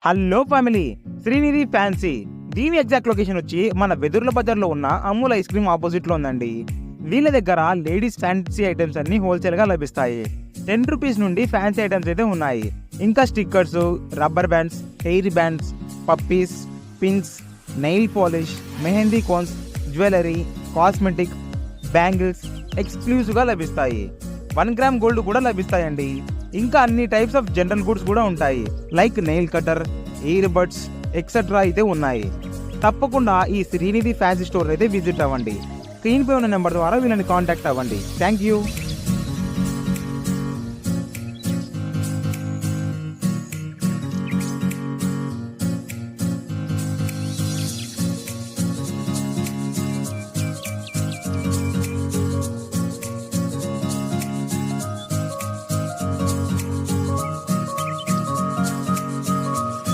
Hello family, Srinidhi fancy. దీని exact location వచ్చి మన వెదుర్ల బజార్లో ఉన్న అమూల్ ఐస్ క్రీమ్ ఆపోజిట్లో ఉందండి. వీళ్ళ దగ్గర లేడీస్ ఫ్యాన్సీ ఐటమ్స్ అన్ని హోల్సేల్గా లభిస్తాయి. 10 రూపీస్ నుండి ఫ్యాన్సీ ఐటమ్స్ అయితే ఉన్నాయి. ఇంకా stickers, rubber bands, hair bands, puppies, pins, nail polish, mehndi cones, jewellery, cosmetic, bangles ఎక్స్క్లూజివ్గా లభిస్తాయి. 1 గ్రామ్ గోల్డ్ కూడా లభిస్తాయండి. ఇంకా అన్ని టైప్స్ ఆఫ్ జనరల్ గుడ్స్ కూడా ఉంటాయి, like nail cutter, ear buds etcetera అయితే ఉన్నాయి. తప్పకుండా ఈ శ్రీనిధి ఫ్యాన్సీ స్టోర్ అయితే విజిట్ అవ్వండి. స్క్రీన్ పై ఉన్న నెంబర్ ద్వారా వీళ్ళని కాంటాక్ట్ అవ్వండి. Thank you.